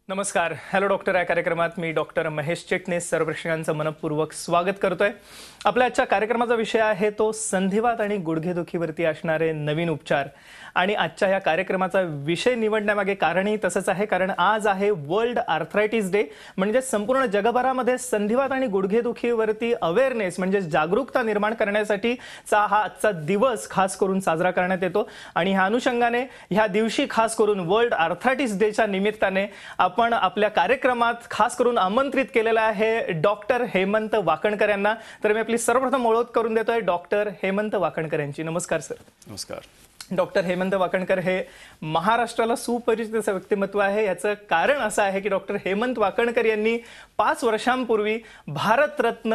नमस्कार. Hello doctor या कार्यक्रमात मी डॉक्टर महेश चिटणीस सर्व प्रेक्षकांचं मनपूर्वक स्वागत करतोय. आपल्या आजच्या कार्यक्रमाचा विषय आहे तो संधिवात आणि गुडघेदुखीवरती असणारे नवीन उपचार. आणि आजच्या या कार्यक्रमाचा विषय निवडण्यामागे कारणही तसंच आहे, कारण आज आहे वर्ल्ड आर्थरायटिस डे. म्हणजे संपूर्ण जगभरामध्ये संधिवात आणि गुडघेदुखीवरती अवेअरनेस म्हणजे जागरूकता निर्माण करण्यासाठीचा हा आजचा दिवस खास करून साजरा करण्यात येतो. आणि ह्या अनुषंगाने ह्या दिवशी खास करून वर्ल्ड आर्थरायटिस डेच्या निमित्ताने आपण आपल्या कार्यक्रमात खास करून आमंत्रित केलेला आहे डॉक्टर हेमंत वाकणकर यांना. तर मी आपली सर्वप्रथम ओळख करून देतोय डॉक्टर हेमंत वाकणकर यांची. नमस्कार सर. नमस्कार. डॉक्टर हेमंत वाकणकर हे महाराष्ट्राला सुपरिचित असं व्यक्तिमत्व आहे. याचं कारण असं आहे की डॉक्टर हेमंत वाकणकर यांनी 5 वर्षांपूर्वी भारतरत्न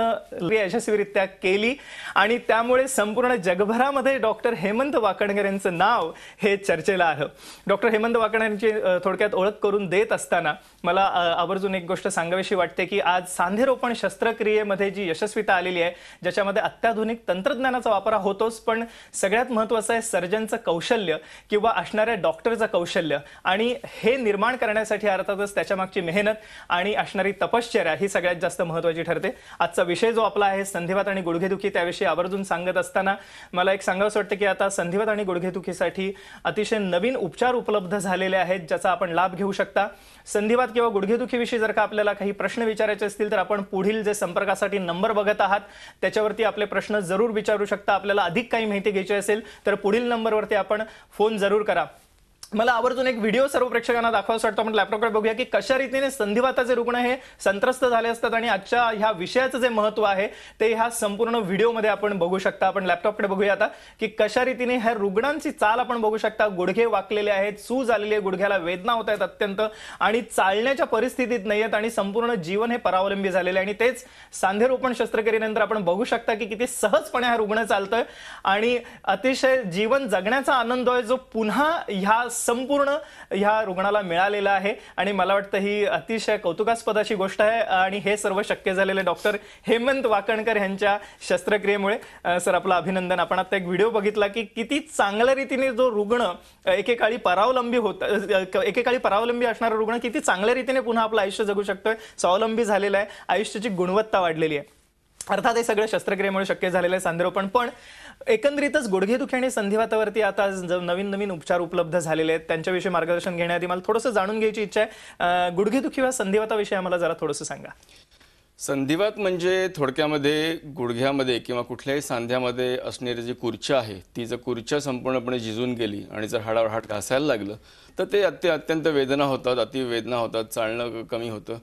यशस्वीरित्या केली आणि त्यामुळे संपूर्ण जगभरामध्ये डॉक्टर हेमंत वाकणकर यांचं नाव हे चर्चेला आहे. डॉक्टर हेमंत वाकणकर यांची थोडक्यात ओळख करून देत असताना मला आवर्जून एक गोष्ट सांगावीशी वाटते की आज सांधेरोपण शस्त्रक्रियेमध्ये जी यशस्वीता आलेली आहे, ज्याच्यामध्ये अत्याधुनिक तंत्रज्ञानाचा वापर होतोच, पण सगळ्यात महत्त्वाचं आहे सर्जनचं कौशल्य किंवा असणाऱ्या डॉक्टरचं कौशल्य. आणि हे निर्माण करण्यासाठी अर्थातच त्याच्या मागची मेहनत आणि असणारी तपश्चर्या ही सगळ्यात जास्त महत्त्वाची ठरते. आजचा विषय जो आपला आहे संधिवात आणि गुडघेदुखी, त्याविषयी आवर्जून सांगत असताना मला एक सांगावंसं वाटतं की आता संधिवात आणि गुडघेदुखीसाठी अतिशय नवीन उपचार उपलब्ध झालेले आहेत, ज्याचा आपण लाभ घेऊ शकता. संधिवात किंवा गुडघेदुखीविषयी जर का आपल्याला काही प्रश्न विचारायचे असतील तर आपण पुढील जे संपर्कासाठी नंबर बघत आहात त्याच्यावरती आपले प्रश्न जरूर विचारू शकता. आपल्याला अधिक काही माहिती घ्यायची असेल तर पुढील नंबरवरती आपण फोन जरूर करा. मला आवर्जून एक व्हिडिओ सर्व प्रेक्षकांना दाखवायचा वाटतो. आपण लॅपटॉपकडे बघूया की कशा रीतीने संधिवाताचे रुग्ण हे संत्रस्त झाले असतात आणि आजच्या ह्या विषयाचं जे महत्त्व आहे ते ह्या संपूर्ण व्हिडिओमध्ये आपण बघू शकता. आपण लॅपटॉपकडे बघूया आता की कशा रीतीने ह्या रुग्णांची चाल आपण बघू शकता. गुडघे वाकलेले आहेत, सूज आलेली आहे, गुडघ्याला वेदना होत आहेत अत्यंत आणि चालण्याच्या परिस्थितीत नाही आहेत आणि संपूर्ण जीवन हे परावलंबी झालेले आहे. आणि तेच सांधेरोपण शस्त्रक्रियेनंतर आपण बघू शकता की किती सहजपणे हा रुग्ण चालतोय आणि अतिशय जीवन जगण्याचा आनंद आहे जो पुन्हा ह्या संपूर्ण ह्या रुग्णाला मिळालेला आहे. आणि मला वाटतं ही अतिशय कौतुकास्पद अशी गोष्ट आहे आणि हे सर्व शक्य झालेले डॉक्टर हेमंत वाकणकर यांच्या शस्त्रक्रियेमुळे. सर आपलं अभिनंदन. आपण आता एक व्हिडिओ बघितला की किती चांगल्या रीतीने जो रुग्ण एकेकाळी परावलंबी असणारा रुग्ण किती चांगल्या रीतीने पुन्हा आपलं आयुष्य जगू शकतोय, स्वावलंबी झालेला आहे, आयुष्याची गुणवत्ता वाढलेली आहे. अर्थात हे सगळं शस्त्रक्रियेमुळे शक्य झालेलं आहे सांधेरोपण. पण एकंदरीतच गुडघेदुखी आणि संधिवातावरती आता नवीन नवीन उपचार उपलब्ध झालेले आहेत, त्यांच्याविषयी मार्गदर्शन घेण्याआधी मला थोडंसं जाणून घ्यायची इच्छा आहे. गुडघेदुखी वा संधिवाताविषयी आम्हाला जरा थोडंसं सांगा. संधिवात म्हणजे थोडक्यामध्ये गुडघ्यामध्ये किंवा कुठल्याही सांध्यामध्ये असणारी जी कुर्च्या आहे ती जर कुर्च्या संपूर्णपणे झिजून गेली आणि जर हाडावर हाड घासायला लागलं तर ते अत्यंत वेदना होतात, अतिवेदना होतात, चालणं कमी होतं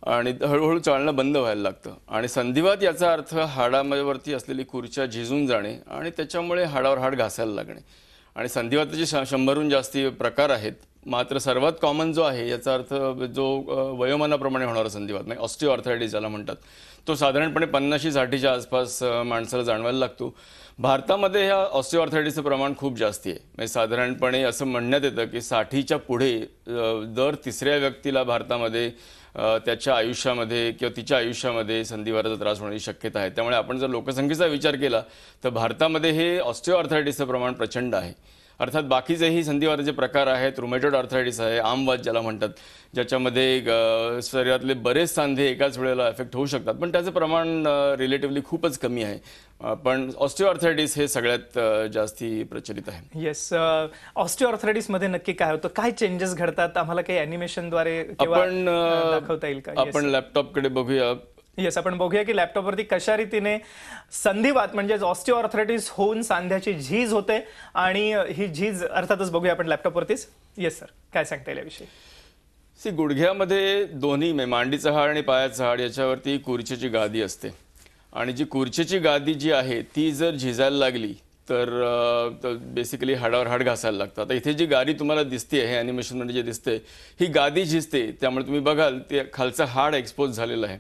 आणि हळूहळू चालणं बंद व्हायला लागतं. आणि संधिवात याचा अर्थ हाडावरती असलेली कुर्च्या झिजून जाणे आणि त्याच्यामुळे हाडावर हाड घासायला लागणे. आणि संधिवाताचे 100हून जास्ती प्रकार आहेत, मात्र सर्वात कॉमन जो आहे याचा अर्थ जो वयोमानाप्रमाणे होणारा संधिवात म्हणजे ऑस्टिओआर्थरायटिस ज्याला म्हणतात, तो साधारणपणे 50-60च्या आसपास माणसाला जाणवायला लागतो. भारतामध्ये ह्या ऑस्टिओआर्थरायटिसचं प्रमाण खूप जास्ती आहे. म्हणजे साधारणपणे असं म्हणण्यात येतं की 60च्या पुढे दर 3ऱ्या व्यक्तीला भारतामध्ये त्याच्या आयुष्यामध्ये किंवा तिच्या आयुष्यामध्ये संधिवाताचा त्रास होण्याची शक्यता आहे. त्यामुळे आपण जर लोकसंख्येचा विचार केला तर भारतामध्ये हे ऑस्टिओआर्थरायटिसचं प्रमाण प्रचंड आहे. अर्थात बाकीचेही संधिवाताचे प्रकार आहेत. रुमेटॉइड आर्थरायटिस आहे, आमवात ज्याला म्हणतात, ज्याच्यामध्ये शरीरातले बरेच सांधे एकाच वेळेला अफेक्ट होऊ शकतात, पण त्याचं प्रमाण रिलेटिव्हली खूपच कमी आहे. पण ऑस्टिओआर्थरायटिस हे सगळ्यात जास्ती प्रचलित आहे. येस. ऑस्टिओआर्थरायटिसमध्ये नक्की काय होतं, काय चेंजेस घडतात, आम्हाला काही ॲनिमेशनद्वारे आपण दाखवता येईल का? आपण लॅपटॉपकडे बघूया. येस, आपण बघूया की लॅपटॉपवरती कशा रीतीने संधिवात म्हणजे ऑस्टिओआर्थरायटिस होऊन सांध्याची झीज होते आणि ही झीज अर्थातच बघूया आपण लॅपटॉपवरतीच. येस सर, काय सांगता येईल याविषयी? गुडघ्यामध्ये दोन्ही मांडीचं हाड आणि पायाचं हाड याच्यावरती खुर्चीची गादी असते आणि जी खुर्चीची गादी जी आहे ती जर झिजायला लागली तर बेसिकली हाडावर हाड घासायला लागतं. आता इथे जी गादी तुम्हाला दिसते हे ॲनिमेशनमध्ये जे दिसते ही गादी झिजते, त्यामुळे तुम्ही बघाल ते खालचं हाड एक्सपोज झालेलं आहे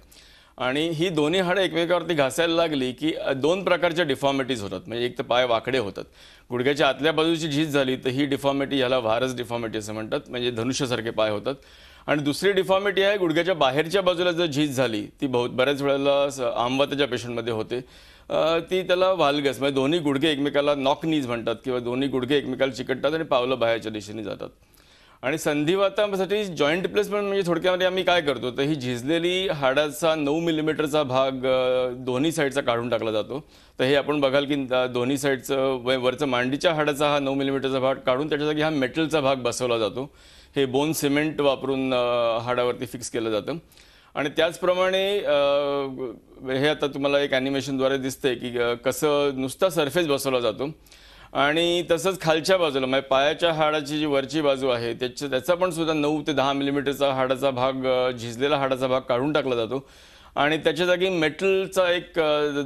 आणि ही दोन्ही हाडं एकमेकावरती घासायला लागली की 2 प्रकारच्या डिफॉर्मिटीज होतात. म्हणजे एक तर पाय वाकडे होतात, गुडघ्याच्या आतल्या बाजूची झीज झाली तर ही डिफॉर्मिटी, ह्याला व्हारस डिफॉर्मिटी असं म्हणतात, म्हणजे धनुष्यासारखे पाय होतात. आणि दुसरी डिफॉर्मिटी आहे गुडघ्याच्या बाहेरच्या बाजूला जर झीज झाली ती बऱ्याच वेळेला आमवाताच्या पेशंटमध्ये होते. ती त्याला व्हाल्गस म्हणजे दोन्ही गुडघे एकमेकाला नॉक नीज म्हणतात किंवा दोन्ही गुडघे एकमेकाला चिकटतात आणि पावलं बाहेरच्या दिशेने जातात. आणि संधिवातासाठी जॉईंट रिप्लेसमेंट म्हणजे थोडक्यामध्ये आम्ही काय करतो तर ही झिजलेली हाडाचा 9 मिलीमीटरचा भाग दोन्ही साईडचा काढून टाकला जातो. तर हे आपण बघाल की दोन्ही साईडचं वरचं मांडीच्या हाडाचा हा 9 मिलीमीटरचा भाग काढून त्याच्या जागी हा मेटलचा भाग बसवला जातो. हे बोन सिमेंट वापरून हाडावरती फिक्स केलं जातं. आणि त्याचप्रमाणे हे आता तुम्हाला एक ॲनिमेशनद्वारे दिसतंय की कसं नुसता सरफेस बसवला जातो. आणि तसंच खालच्या बाजूला म्हणजे पायाच्या हाडाची जी वरची बाजू आहे त्याचा पण सुद्धा 9 ते 10 मिलीमीटरचा हाडाचा भाग झिजलेला हाडाचा भाग काढून टाकला जातो. आणि त्याच्या जागी मेटलचा एक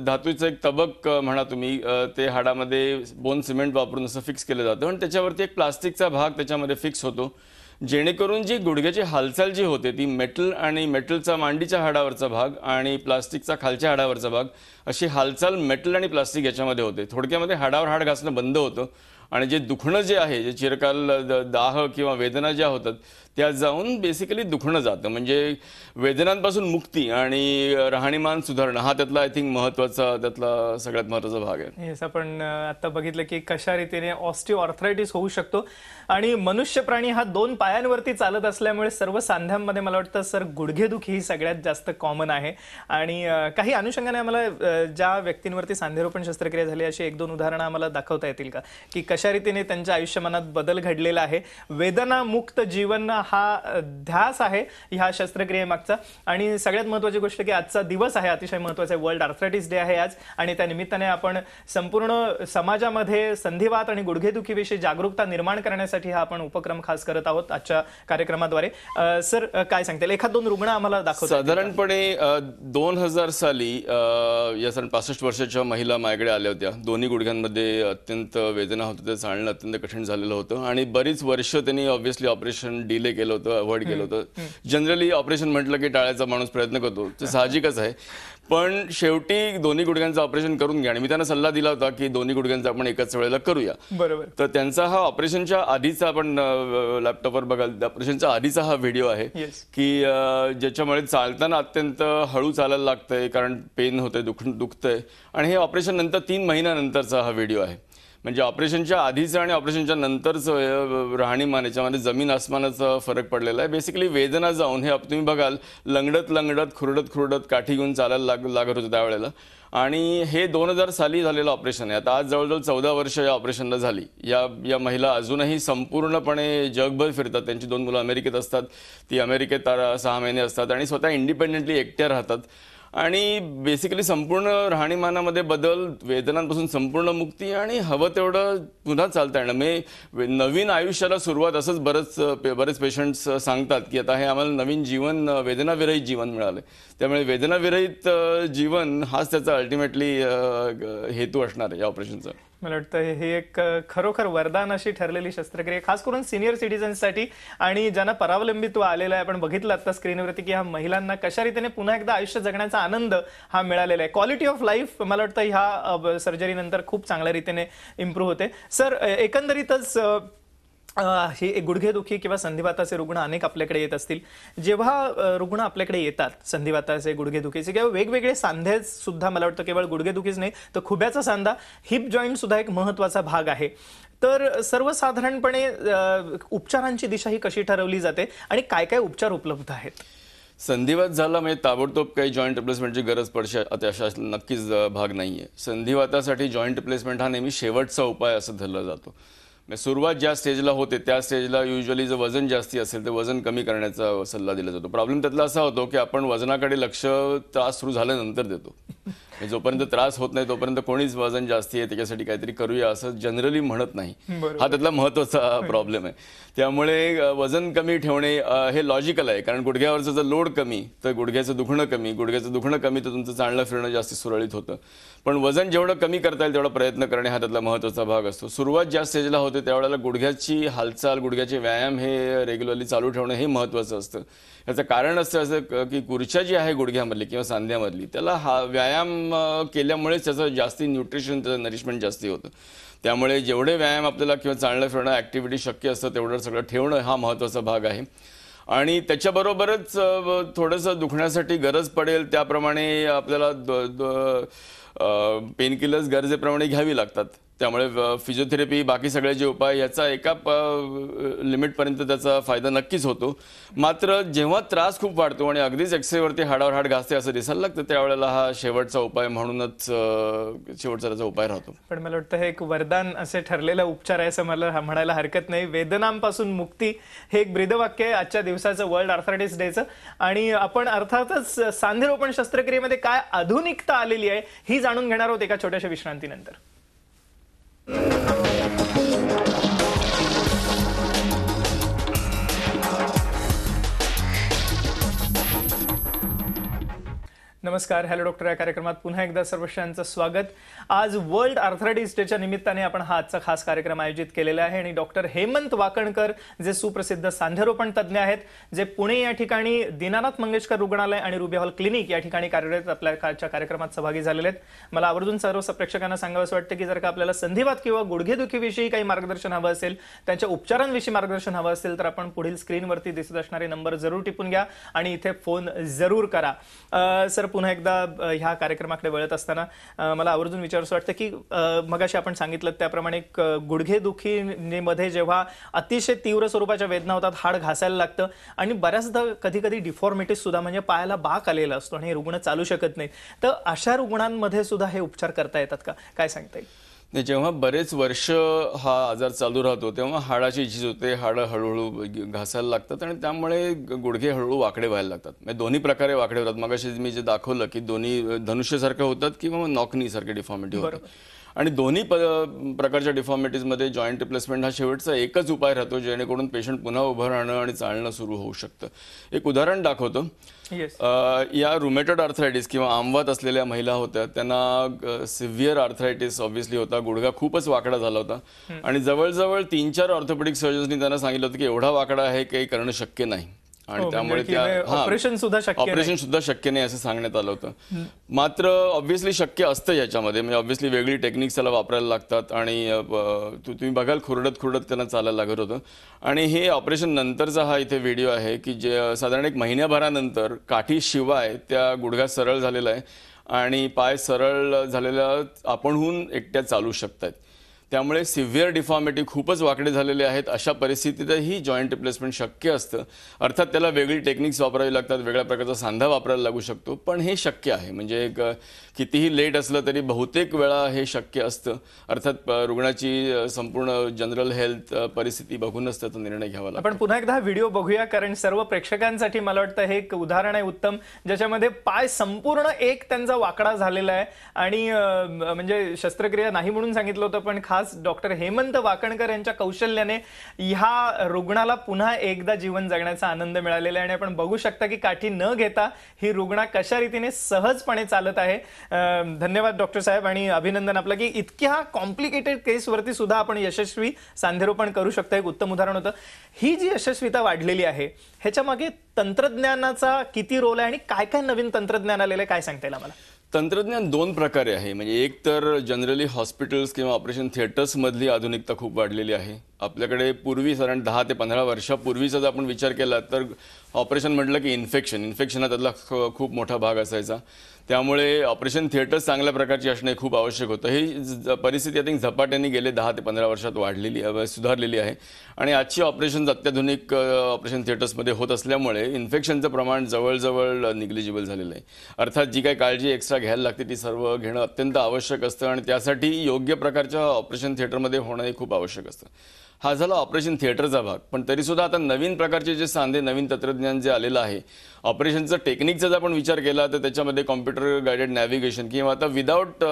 धातूचं एक तबक म्हणा तुम्ही ते हाडामध्ये बोन सिमेंट वापरून असं फिक्स केलं जातं. आणि त्याच्यावरती एक प्लास्टिकचा भाग त्याच्यामध्ये फिक्स होतो जेणेकरून जी गुडघ्याची हालचाल जी होते ती मेटल आणि मेटलचा मांडीच्या हाडावरचा भाग आणि प्लास्टिकचा खालच्या हाडावरचा भाग अशी हालचाल मेटल आणि प्लास्टिक याच्यामध्ये होते. थोडक्यामध्ये हाडावर हाड घासणं बंद होतं आणि जे दुखणं जे आहे जे चिरकाल दाह किंवा वेदना ज्या होतात त्या जाऊन बेसिकली दुखणं जातं. म्हणजे वेदनांपासून मुक्ती आणि राहणीमान सुधारणं हा त्यातला आय थिंक महत्त्वाचा त्यातला सगळ्यात महत्त्वाचा भाग आहे. येस, आपण आता बघितलं की कशा रीतीने ऑस्टिओआर्थरायटिस होऊ शकतो. आणि मनुष्य प्राणी हा 2 पायांवरती चालत असल्यामुळे सर्व सांध्यांमध्ये मला वाटतं सर गुडघेदुखी ही सगळ्यात जास्त कॉमन आहे. आणि काही अनुषंगाने आम्हाला ज्या व्यक्तींवरती सांधेरोपण शस्त्रक्रिया झाली अशी 1-2 उदाहरणं आम्हाला दाखवता येतील का की कशा रीतीने त्यांच्या आयुष्यमानात बदल घडलेला आहे. वेदनामुक्त जीवन हा ध्यास आहे ह्या शस्त्रक्रियेमागचा. आणि सगळ्यात महत्त्वाची गोष्ट की आजचा दिवस आहे अतिशय महत्त्वाचा आहे, वर्ल्ड आर्थरायटिस डे आहे आज. आणि त्या निमित्ताने आपण संपूर्ण समाजामध्ये संधिवात आणि गुडघेदुखीविषयी जागरूकता निर्माण करण्यासाठी हा आपण उपक्रम खास करत आहोत आजच्या कार्यक्रमाद्वारे. सर काय सांगतील, 1-2 रुग्ण आम्हाला दाखवतात? साधारणपणे 2000 साली या 65 वर्षाच्या महिला माझ्याकडे आल्या होत्या. दोन्ही गुडघ्यांमध्ये अत्यंत वेदना होत होत्या, चालणं अत्यंत कठीण झालेलं होतं आणि बरीच वर्ष त्यांनी ऑब्व्हियसली ऑपरेशन डिले केलं होतं, अवॉइड केलं होतं. जनरली ऑपरेशन म्हटलं की टाळायचा माणूस प्रयत्न करतो, ते साहजिकच आहे. पण शेवटी दोन्ही गुडघ्यांचं ऑपरेशन करून घ्या आणि मी त्यांना सल्ला दिला होता की दोन्ही गुडघ्यांचं आपण एकाच वेळेला करूया. बरोबर. तर त्यांचा हा ऑपरेशनच्या आधीचा आपण लॅपटॉपवर बघाल ऑपरेशनच्या आधीचा हा व्हिडिओ आहे की ज्याच्यामुळे चालताना अत्यंत हळू चालायला लागतंय कारण पेन होतंय, दुखतंय. आणि हे ऑपरेशन नंतर 3 महिन्यानंतरचा हा व्हिडिओ आहे. म्हणजे ऑपरेशनच्या आधीचं आणि ऑपरेशनच्या नंतरचं राहणीमान याच्यामध्ये जमीन आसमानाचा फरक पडलेला आहे. बेसिकली वेदना जाऊन हे तुम्ही बघाल लंगडत खुरडत काठी घेऊन चालायला लागत होतं त्यावेळेला. आणि हे 2000 साली झालेलं ऑपरेशन आहे. आता आज जवळजवळ 14 वर्ष या ऑपरेशनला झाली. या महिला अजूनही संपूर्णपणे जगभर फिरतात. त्यांची 2 मुलं अमेरिकेत असतात, ती अमेरिकेत 6 महिने असतात आणि स्वतः इंडिपेंडेंटली एकट्या राहतात. आणि बेसिकली संपूर्ण राहणीमानामध्ये बदल, वेदनांपासून संपूर्ण मुक्ती आणि हवं तेवढं पुन्हा चालता येणं. म्हणजे नवीन आयुष्याला सुरुवात असंच बरेच पेशंट्स सांगतात की आता हे आम्हाला नवीन जीवन, वेदनाविरहित जीवन मिळालं. त्यामुळे वेदनाविरहित जीवन हाच त्याचा अल्टिमेटली हेतू असणार आहे या ऑपरेशनचा. मला वाटतं हे एक खरोखर वरदान अशी ठरलेली शस्त्रक्रिया खास करून सिनियर सिटीजन्ससाठी आणि ज्यांना परावलंबित्व आलेलं आहे. आपण बघितलं आता स्क्रीनवरती की ह्या महिलांना कशा रीतीने पुन्हा एकदा आयुष्य जगण्याचा आनंद हा मिळालेला आहे. क्वालिटी ऑफ लाईफ मला वाटतं ह्या सर्जरीनंतर खूप चांगल्या रीतीने इम्प्रूव्ह होते. सर एकंदरीतच हे गुडघेदुखी किंवा संधिवाताचे रुग्ण अनेक आपल्याकडे येत असतील. जेव्हा रुग्ण आपल्याकडे येतात संधिवाताचे, गुडघेदुखीचे किंवा वेगवेगळे सांधे सुद्धा, मला वाटतं केवळ गुडघेदुखीच नाही तर खुब्याचा सांधा, हिप जॉईंट सुद्धा एक महत्त्वाचा भाग आहे. तर सर्वसाधारणपणे उपचारांची दिशा ही कशी ठरवली जाते आणि काय काय उपचार उपलब्ध आहेत? संधिवात झाला म्हणजे ताबडतोब काही जॉईंट रिप्लेसमेंटची गरज पडते अशा नक्कीच भाग नाही आहे. संधिवातासाठी जॉईंट रिप्लेसमेंट हा नेहमी शेवटचा उपाय असं धरला जातो. सुरुवात ज्या स्टेजला होते त्या स्टेजला युजली जर वजन जास्ती असेल तर वजन कमी करण्याचा सल्ला दिला जातो. प्रॉब्लेम त्यातला असा होतो की आपण वजनाकडे लक्ष त्रास सुरू झाल्यानंतर देतो. जोपर्यंत त्रास होत नाही तोपर्यंत कोणीच वजन जास्ती आहे त्याच्यासाठी काहीतरी करूया असं जनरली म्हणत नाही. हा त्यातला महत्त्वाचा प्रॉब्लेम आहे. त्यामुळे वजन कमी ठेवणे हे लॉजिकल आहे कारण गुडघ्यावरचं जर लोड कमी तर गुडघ्याचं दुखणं कमी तर तुमचं चालणं फिरणं जास्ती सुरळीत होतं. पण वजन जेवढं कमी करता येईल तेवढा प्रयत्न करणे हा त्यातला महत्त्वाचा भाग असतो. सुरुवात ज्या स्टेजला होते त्यावेळेला गुडघ्याची हालचाल, गुडघ्याचे व्यायाम हे रेग्युलरली चालू ठेवणं हे महत्त्वाचं असतं. याचं कारण असं की खुर्च्या जी आहे गुडघ्यामधली किंवा सांध्यामधली त्याला हा व्यायाम केल्यामुळेच त्याचं जास्ती न्यूट्रिशन, त्याचं नरिशमेंट जास्ती होतं. त्यामुळे जेवढे व्यायाम आपल्याला किंवा चालणं फिरणं ॲक्टिव्हिटी शक्य असतं तेवढं सगळं ठेवणं हा महत्त्वाचा भाग आहे. आणि त्याच्याबरोबरच थोडंसं दुखण्यासाठी गरज पडेल त्याप्रमाणे आपल्याला पेन किलर्स गरजेप्रमाणे घ्यावी लागतात. त्यामुळे फिजिओथेरपी बाकी सगळे जे उपाय याचा एका लिमिटपर्यंत त्याचा फायदा नक्कीच होतो. मात्र जेव्हा त्रास खूप वाढतो आणि अगदीच एक्सरेवरती हाडावर हाड घासते असं दिसायला लागतं त्यावेळेला हा शेवटचा उपाय म्हणूनच शेवटचा त्याचा उपाय राहतो. पण मला वाटतं हे एक वरदान असे ठरलेला उपचार आहे असं मला म्हणायला हरकत नाही. वेदनांपासून मुक्ती हे एक ब्रीदवाक्य आहे आजच्या दिवसाचं वर्ल्ड आर्थरायटिस डेचं. आणि आपण अर्थातच सांधेरोपण शस्त्रक्रियेमध्ये काय आधुनिकता आलेली आहे ही जाणून घेणार आहोत एका छोट्याशा विश्रांतीनंतर. नमस्कार, हॅलो डॉक्टर या कार्यक्रमात पुन्हा एकदा सर्वांचं स्वागत. आज वर्ल्ड आर्थरायटिस डेच्या निमित्ताने आपण हा आजचा खास कार्यक्रम आयोजित केलेला आहे आणि डॉक्टर हेमंत वाकणकर जे सुप्रसिद्ध सांधेरोपण तज्ज्ञ आहेत, जे पुणे या ठिकाणी दीनानाथ मंगेशकर रुग्णालय आणि रुबी हॉल क्लिनिक या ठिकाणी कार्यरत आपल्या कार्यक्रमात सहभागी झालेले आहेत. मला आवर्जून सर्व प्रेक्षकांना सांगावंसं वाटतं की जर का आपल्याला संधिवात किंवा गुडघेदुखीविषयी काही मार्गदर्शन हवं असेल, त्यांच्या उपचारांविषयी मार्गदर्शन हवं असेल तर आपण पुढील स्क्रीनवरती दिसत असणारे नंबर जरूर टिपून घ्या आणि इथे फोन जरूर करा. सर, पुन्हा एकदा ह्या कार्यक्रमाकडे वळत असताना मला आवर्जून विचारावंसं वाटतं की मगाशी आपण सांगितलं त्याप्रमाणे गुडघेदुखीमध्ये जेव्हा अतिशय तीव्र स्वरूपाच्या वेदना होतात, हाड घासायला लागतं आणि बऱ्याचदा कधी कधी डिफॉर्मिटीज सुद्धा म्हणजे पायाला बाक आलेला असतो आणि हे रुग्ण चालू शकत नाही, तर अशा रुग्णांमध्ये सुद्धा हे उपचार करता येतात का, काय सांगता येईल? जेव्हा बरेच वर्ष हा आजार चालू राहतो तेव्हा हाडाची झीज होते, हाडं हळूहळू घासायला लागतात आणि त्यामुळे गुडघे हळूहळू वाकडे व्हायला लागतात. म्हणजे दोन्ही प्रकारे वाकडे होतात. मगाशी मी जे दाखवलं की दोन्ही धनुष्यसारखं होतात किंवा नॉकनी सारखे डिफॉर्मिटी होतात. आणि दोन्ही प्रकारच्या डिफॉर्मिटीजमध्ये जॉईंट रिप्लेसमेंट हा शेवटचा एकच उपाय राहतो जेणेकरून पेशंट पुन्हा उभं राहणं आणि चालणं सुरू होऊ शकतं. एक उदाहरण दाखवतो. या रुमेटॉइड आर्थरायटिस किंवा आमवात असलेल्या महिला होत्या, त्यांना सिव्हिअर आर्थरायटिस ऑब्व्हियसली होता. गुडघा खूपच वाकडा झाला होता आणि जवळजवळ 3-4 ऑर्थोपेडिक सर्जन्सनी त्यांना सांगितलं होतं की एवढा वाकडा आहे काही करणं शक्य नाही आणि त्यामुळे ऑपरेशन सुद्धा शक्य नाही असं सांगण्यात आलं होतं. मात्र ऑब्व्हियसली शक्य असतं याच्यामध्ये. म्हणजे ऑब्व्हियसली वेगळी टेक्निक्स त्याला वापरायला लागतात आणि तुम्ही बघाल खुरडत त्यांना चालायला लागत होतं. आणि हे ऑपरेशन नंतरचा हा इथे व्हिडिओ आहे की जे साधारण 1 महिन्याभरानंतर काठीशिवाय त्या गुडघा सरळ झालेला आहे आणि पाय सरळ झालेला आपणहून एकट्या चालू शकतात. त्यामुळे सिव्हिअर डिफॉर्मिटी खूपच वाकडे झालेले आहेत. अशा परिस्थितीतही जॉईंट रिप्लेसमेंट शक्य असतं. अर्थात त्याला वेगळी टेक्निक्स वापरावी लागतात, वेगळ्या प्रकारचा सांधा वापरायला लागू शकतो, पण हे शक्य आहे. म्हणजे कितीही लेट असलं तरी बहुतेक वेळा हे शक्य असतं. अर्थात रुग्णाची संपूर्ण जनरल हेल्थ परिस्थिती बघूनच त्याचा निर्णय घ्यावा लागतो. आपण पुन्हा एकदा हा व्हिडिओ बघूया कारण सर्व प्रेक्षकांसाठी मला वाटतं हे एक उदाहरण आहे उत्तम, ज्याच्यामध्ये पाय संपूर्ण एक त्यांचा वाकडा झालेला आहे आणि म्हणजे शस्त्रक्रिया नाही म्हणून सांगितलं होतं, पण खास डॉक्टर हेमंत वाकणकर यांच्या कौशल्याने ह्या रुग्णाला पुन्हा एकदा जीवन जगण्याचा आनंद मिळालेला आहे. आणि आपण बघू शकता की काठी न घेता ही रुग्णा कशा रीतीने सहजपणे चालत आहे. धन्यवाद डॉक्टर साहेब आणि अभिनंदन आपलं की इतक्या कॉम्प्लिकेटेड केसवरती सुद्धा आपण यशस्वी सांधेरोपण करू शकतो. एक उत्तम उदाहरण होतं. ही जी यशस्वीता वाढलेली आहे ह्याच्या मागे तंत्रज्ञानाचा किती रोल आहे आणि काय काय नवीन तंत्रज्ञान आलेलं आहे, काय सांगता येईल आम्हाला? तंत्रज्ञान 2 प्रकारे आहे. म्हणजे एक तर जनरली हॉस्पिटल्स किंवा ऑपरेशन थिएटर्समधली आधुनिकता खूप वाढलेली आहे. आपल्याकडे पूर्वी साधारण 10 ते 15 वर्षापूर्वीचा जर आपण विचार केला तर ऑपरेशन म्हटलं की इन्फेक्शन हा त्यातला खूप मोठा भाग असायचा. त्यामुळे ऑपरेशन थिएटर्स चांगल्या प्रकारची असणे खूप आवश्यक होतं. ही परिस्थिती आय थिंक झपाट्याने गेले 10 ते 15 वर्षात सुधारलेली आहे आणि आजची ऑपरेशन्स अत्याधुनिक ऑपरेशन थिएटर्समध्ये होत असल्यामुळे इन्फेक्शनचं प्रमाण जवळजवळ निग्लिजिबल झालेलं आहे. अर्थात जी काही काळजी एक्स्ट्रा घ्यायला लागते ती सर्व घेणं अत्यंत आवश्यक असतं आणि त्यासाठी योग्य प्रकारच्या ऑपरेशन थिएटरमध्ये होणं हे खूप आवश्यक असतं. हा झाला ऑपरेशन थिएटरचा भाग. पण तरीसुद्धा आता नवीन प्रकारचे जे सांधे, नवीन तंत्रज्ञान जे आलेलं आहे, ऑपरेशनचं टेक्निकचा जर आपण विचार केला तर त्याच्यामध्ये कॉम्प्युटर गायडेड नॅव्हिगेशन किंवा आता विदाऊट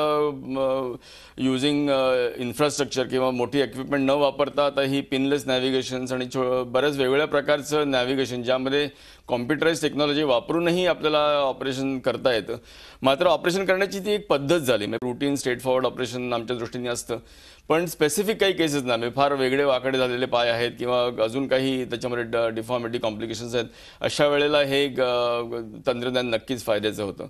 युझिंग इन्फ्रास्ट्रक्चर किंवा मोठी इक्विपमेंट न वापरता आता ही पिनलेस नॅव्हिगेशन्स आणि बऱ्याच वेगवेगळ्या प्रकारचं नॅव्हिगेशन ज्यामध्ये कॉम्प्युटराइज टेक्नॉलॉजी वापरूनही आपल्याला ऑपरेशन करता येतं. मात्र ऑपरेशन करण्याची ती एक पद्धत झाली. म्हणजे रुटीन स्ट्रेट फॉरवर्ड ऑपरेशन आमच्या दृष्टीने असतं, पण स्पेसिफिक काही केसेस ना, फार वेगळे वाकडे झालेले पाय आहेत किंवा अजून काही त्याच्यामध्ये डिफॉर्मिटी कॉम्प्लिकेशन्स आहेत, अशा वेळेला हे तंत्रज्ञान नक्कीच फायद्याचं होतं.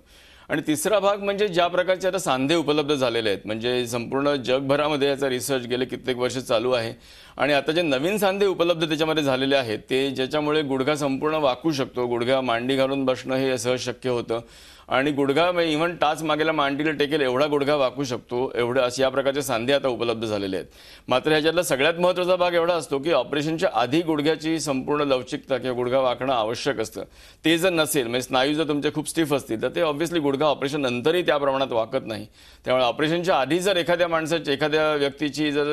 आणि तिसरा भाग म्हणजे ज्या प्रकारचे आता सांधे उपलब्ध झालेले आहेत, म्हणजे संपूर्ण जगभरामध्ये याचा रिसर्च गेले कित्येक वर्ष चालू आहे आणि आता जे नवीन सांधे उपलब्ध त्याच्यामध्ये झालेले आहेत ते ज्याच्यामुळे गुडघा संपूर्ण वाकू शकतो, गुडघा मांडी घालून बसणं हे सहज शक्य होतं आणि गुडघा इव्हन टाच मागेला मांडीला टेकेल एवढा गुडघा वाकू शकतो, एवढं असे या प्रकारचे सांधे आता उपलब्ध झालेले आहेत. मात्र ह्याच्यातला सगळ्यात महत्त्वाचा भाग एवढा असतो की ऑपरेशनच्या आधी गुडघ्याची संपूर्ण लवचिकता किंवा गुडघा वाकणं आवश्यक असतं. ते जर नसेल, म्हणजे स्नायू जर तुमचे खूप स्टिफ असतील तर ते ऑब्व्हियसली गुडघा ऑपरेशन नंतरही त्या प्रमाणात वाकत नाही. त्यामुळे ऑपरेशनच्या आधी जर एखाद्या व्यक्तीची जर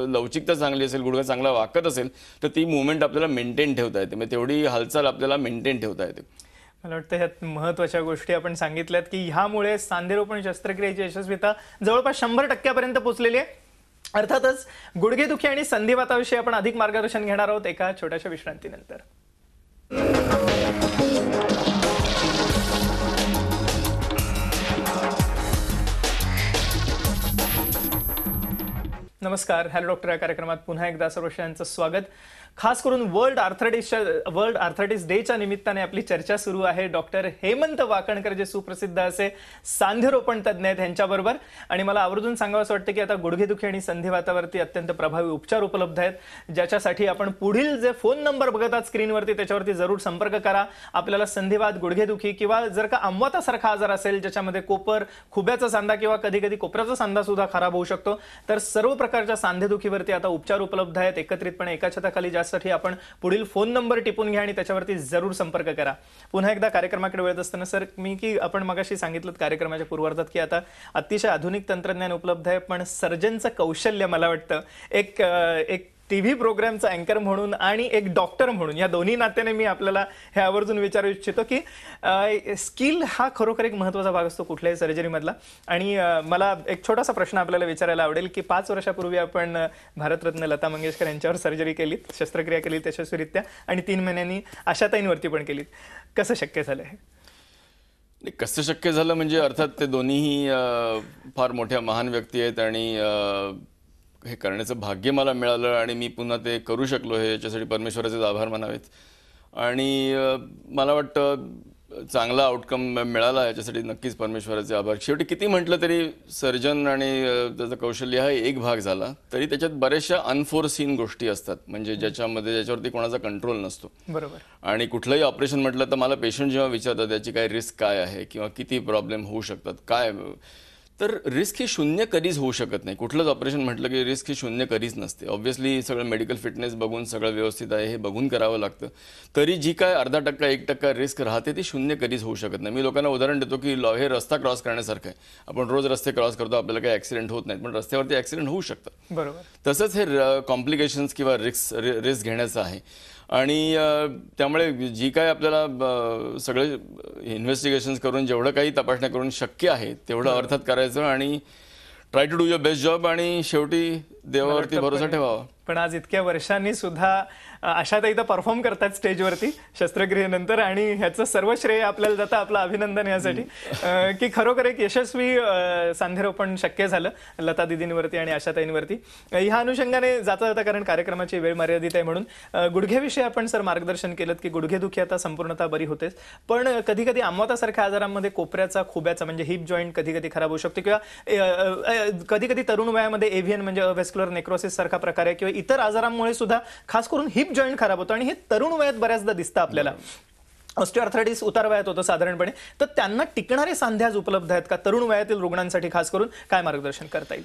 लवचिकता चांगली असेल, गुडघा चांगला वाकत असेल तर ती मुवमेंट आपल्याला मेंटेन ठेवता येते, म्हणजे तेवढी हालचाल आपल्याला मेंटेन ठेवता येते. मला वाटतं ह्यात महत्त्वाच्या गोष्टी आपण सांगितल्यात की ह्यामुळे सांधेरोपण शस्त्रक्रियेची यशस्वीता जवळपास 100% पोहोचलेली आहे. अर्थातच गुडघेदुखी आणि संधिवाताविषयी आपण अधिक मार्गदर्शन घेणार आहोत एका छोट्याशा विश्रांतीनंतर. नमस्कार, हॅलो डॉक्टर या कार्यक्रमात पुन्हा एकदा सर्व श्रोत्यांचं स्वागत. खास करून वर्ल्ड आर्थरायटिस डेच्या निमित्ताने आपली चर्चा सुरू आहे. डॉक्टर हेमंत वाकणकर जे सुप्रसिद्ध असे सांधेरोपण तज्ज्ञ आहेत यांच्याबरोबर. आणि मला आवर्जून सांगावंसं वाटतं की आता गुडघेदुखी आणि संधिवातावरती अत्यंत प्रभावी उपचार उपलब्ध आहेत, ज्याच्यासाठी आपण पुढील जे फोन नंबर बघत आहात स्क्रीनवरती त्याच्यावरती जरूर संपर्क करा. आपल्याला संधिवात, गुडघेदुखी किंवा जर का आमवातासारखा आजार असेल ज्याच्यामध्ये कोपर, खुब्याचा सांधा किंवा कधी कधी कोपऱ्याचा सांधा सुद्धा खराब होऊ शकतो, तर सर्व प्रकारच्या सांधेदुखीवरती आता उपचार उपलब्ध आहेत. एकत्रितपणे एका छताखाली साठी आपण पुढील फोन नंबर टिपून घ्या आणि त्याच्यावरती जरूर संपर्क करा. पुन्हा एकदा कार्यक्रमाकडे वळत असताना सर, आपण मगाशी सांगितलं कार्यक्रमाच्या पूर्वार्धात की आता अतिशय आधुनिक तंत्रज्ञान उपलब्ध आहे, पण सर्जनचं कौशल्य मला वाटतं एक टीव्ही प्रोग्रामचा अँकर म्हणून आणि एक डॉक्टर म्हणून या दोन्ही नात्याने मी आपल्याला हे आवर्जून विचारू इच्छितो की स्किल हा खरोखर एक महत्त्वाचा भाग असतो कुठल्याही सर्जरीमधला. आणि मला एक छोटासा प्रश्न आपल्याला विचारायला आवडेल की 5 वर्षापूर्वी आपण भारतरत्न लता मंगेशकर यांच्यावर सर्जरी केली, शस्त्रक्रिया केली यशस्वीरित्या, आणि 3 महिन्यांनी आशाताईंवरती पण केली. कसं शक्य झालं हे? कसं शक्य झालं म्हणजे अर्थात ते दोन्हीही फार मोठ्या महान व्यक्ती आहेत आणि हे करण्याचं भाग्य मला मिळालं आणि मी पुन्हा ते करू शकलो, हे याच्यासाठी परमेश्वराचे आभार मानावेत. आणि मला वाटतं चांगला आउटकम मिळाला, याच्यासाठी नक्कीच परमेश्वराचे आभार. शेवटी किती म्हटलं तरी सर्जन आणि त्याचं कौशल्य हा एक भाग झाला, तरी त्याच्यात बऱ्याचशा अनफोरसीन गोष्टी असतात, म्हणजे ज्याच्यावरती कोणाचा कंट्रोल नसतो. बरोबर. आणि कुठलंही ऑपरेशन म्हटलं तर मला पेशंट जेव्हा विचारतात त्याची काय रिस्क काय आहे किंवा किती प्रॉब्लेम होऊ शकतात काय, तर रिस्क ही शून्य कधीच होऊ शकत नाही. कुठलंच ऑपरेशन म्हटलं की रिस्क ही शून्य कधीच नसते. ऑब्व्हियसली सगळं मेडिकल फिटनेस बघून सगळं व्यवस्थित आहे हे बघून करावं लागतं. तरी जी काय 0.5% 1% रिस्क राहते ती शून्य कधीच होऊ शकत नाही. मी लोकांना उदाहरण देतो की हे रस्ता क्रॉस करण्यासारखं आहे. आपण रोज रस्ते क्रॉस करतो, आपल्याला काही ॲक्सिडेंट होत नाहीत, पण रस्त्यावरती ॲक्सिडेंट होऊ शकतात. बरोबर. तसंच हे कॉम्प्लिकेशन्स किंवा रिस्क घेण्याचं आहे. आणि त्यामुळे जी काय आपल्याला सगळे इन्व्हेस्टिगेशन्स करून जेवढं काही तपासण्या करून शक्य आहे तेवढं अर्थात करायचं आणि try to do your best job आणि शेवटी देवावरती भरोसा ठेवावा. पण आज इतक्या वर्षांनी सुद्धा आशाताई तर परफॉर्म करतात स्टेजवरती शस्त्रक्रियेनंतर, आणि ह्याचं सर्व श्रेय आपल्याला जातं. आपलं अभिनंदन यासाठी की खरोखर एक यशस्वी सांधेरोपण शक्य झालं लता दिदींवरती आणि आशाताईंवरती. ह्या अनुषंगाने जाता जाता, कारण कार्यक्रमाची वेळ मर्यादित आहे म्हणून, गुडघ्याविषयी आपण सर मार्गदर्शन केलं की गुडघेदुखी आता संपूर्णतः बरी होतेच, पण कधी कधी आमवातासारख्या आजारांमध्ये कोपऱ्याचा, खुब्याचा म्हणजे हिप जॉईंट कधी कधी खराब होऊ शकतो, किंवा कधी कधी तरुण वयामध्ये एव्हियन म्हणजे अव्हेस्क्युलर नेक्रोसिस सारखा प्रकार आहे, किंवा इतर आजारांमुळे सुद्धा खास करून हिप जॉईंट खराब होतो, आणि हे तरुण वयात बऱ्याचदा दिसतं आपल्याला. ऑस्टिओआर्थरायटिस उतार वयात होतं साधारणपणे, तर त्यांना टिकणारे सांधे आज उपलब्ध आहेत का तरुण वयातील रुग्णांसाठी? खास करून काय मार्गदर्शन करता येईल?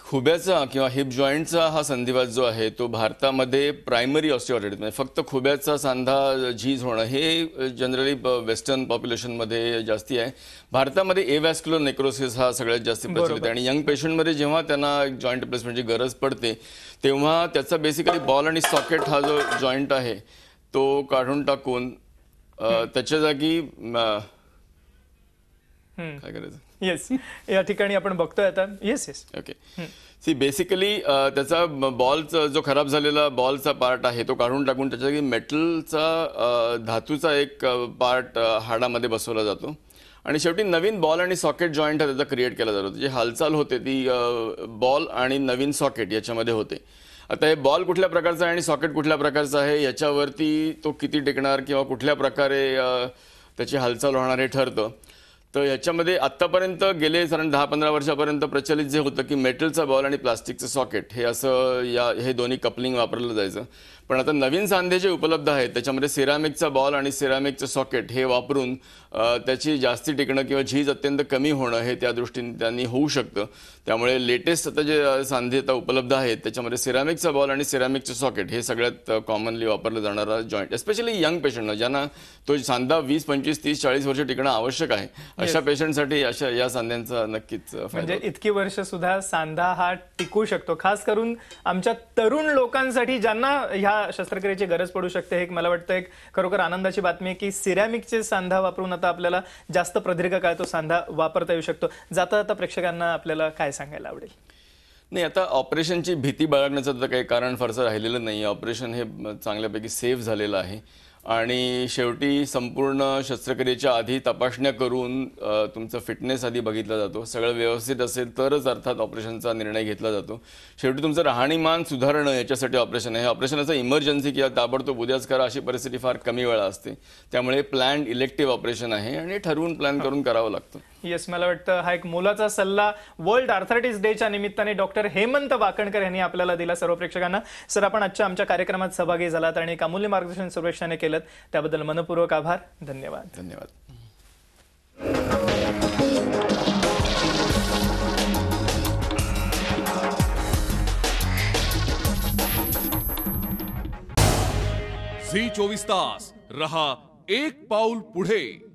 खुब्याचा किंवा हिप जॉईंटचा हा संधिवात जो आहे तो भारतामध्ये प्रायमरी ऑस्टिओआर्थरायटिस म्हणजे फक्त खुब्याचा सांधा झीज होणं हे जनरली वेस्टर्न पॉप्युलेशनमध्ये जास्ती आहे. भारतामध्ये एव्हॅस्क्युलर नेक्रोसिस हा सगळ्यात जास्त प्रचलित आहे. आणि यंग पेशंटमध्ये जेव्हा त्यांना जॉईंट रिप्लेसमेंटची गरज पडते तेव्हा त्याचा बेसिकली बॉल आणि सॉकेट हा जो जॉईंट आहे तो काढून टाकून त्याच्या जागी काय करायचं? येस, या ठिकाणी आपण बघतोय आता. Yes yes okay. See basically त्याचा बॉलचा जो खराब झालेला बॉलचा पार्ट आहे तो काढून टाकून त्याच्या जागी मेटलचा धातूचा एक पार्ट हाडामध्ये बसवला जातो आणि शेवटी नवीन बॉल आणि सॉकेट जॉईंट हा त्याचा क्रिएट केला जातो. जी हालचाल होते ती बॉल आणि नवीन सॉकेट याच्यामध्ये होते. आता हे बॉल कुठल्या प्रकारचा आहे आणि सॉकेट कुठल्या प्रकारचं आहे याच्यावरती तो किती टिकणार किंवा कुठल्या प्रकारे त्याची हालचाल होणार हे ठरतं. तर ह्याच्यामध्ये आत्तापर्यंत गेले साधारण 10-15 वर्षापर्यंत प्रचलित जे होतं की मेटलचा बॉल आणि प्लास्टिकचं सॉकेट हे असं हे दोन्ही कपलिंग वापरलं जायचं. पण आता नवीन सांधे जे उपलब्ध आहेत त्याच्यामध्ये सिरामिकचा बॉल आणि सिरामिकचं सॉकेट हे वापरून त्याची जास्ती टिकणं किंवा झीज अत्यंत कमी होणं हे त्या दृष्टीने त्यांनी होऊ शकतं. त्यामुळे लेटेस्ट आता जे सांधे आता उपलब्ध आहेत त्याच्यामध्ये सिरामिकचा बॉल आणि सिरामिकचं सॉकेट हे सगळ्यात कॉमनली वापरलं जाणारा जॉईंट, एस्पेशली यंग पेशंटना ज्यांना तो सांधा 20, 25, 30, 40 वर्ष टिकणं आवश्यक आहे अशा पेशंटसाठी अशा या सांध्यांचा नक्कीच फायदा म्हणजे इतकी वर्ष सुद्धा सांधा हा टिकू शकतो. खास करून आमच्या तरुण लोकांसाठी ज्यांना ह्या शस्त्रक्रियेची गरज पडू शकते. एक मला वाटतं एक खरोखर आनंदाची बातमी आहे की सिरॅमिकचे सांधा वापरून आता आपल्याला जास्त प्रदीर्घ काळ तो सांधा वापरता येऊ शकतो. जाता जाता प्रेक्षकांना आपल्याला काय सांगायला आवडेल? नाही, आता ऑपरेशनची भीती बाळगण्याचं तर काही कारण फारसं राहिलेलं नाही. ऑपरेशन हे चांगल्यापैकी सेफ झालेलं आहे आणि शेवटी संपूर्ण शस्त्रक्रियेच्या आधी तपासण्या करून तुमचं फिटनेस आधी बघितला जातो. सगळं व्यवस्थित असेल तरच अर्थात ऑपरेशनचा निर्णय घेतला जातो. शेवटी तुमचं राहणीमान सुधारणं याच्यासाठी ऑपरेशन आहे. हे ऑपरेशनाचं इमर्जन्सी किंवा ताबडतोब उद्याच करा अशी परिस्थिती फार कमी वेळा असते. त्यामुळे प्लॅन्ड इलेक्टिव्ह ऑपरेशन आहे आणि ठरवून प्लॅन करून करावं लागतं. येस, मला वाटतं हा एक मोलाचा सल्ला वर्ल्ड आर्थरायटिस डेच्या निमित्ताने डॉक्टर हेमंत वाकणकर यांनी आपल्याला दिला सर्व प्रेक्षकांना. सर, आपण आजच्या आमच्या कार्यक्रमात सहभागी झालात आणि एक अमूल्य मार्गदर्शन सर्वेक्षणाने केलं त्याबद्दल मनपूर्वक आभार. धन्यवाद. धन्यवाद. झी 24 तास रहा एक पाऊल पुढे.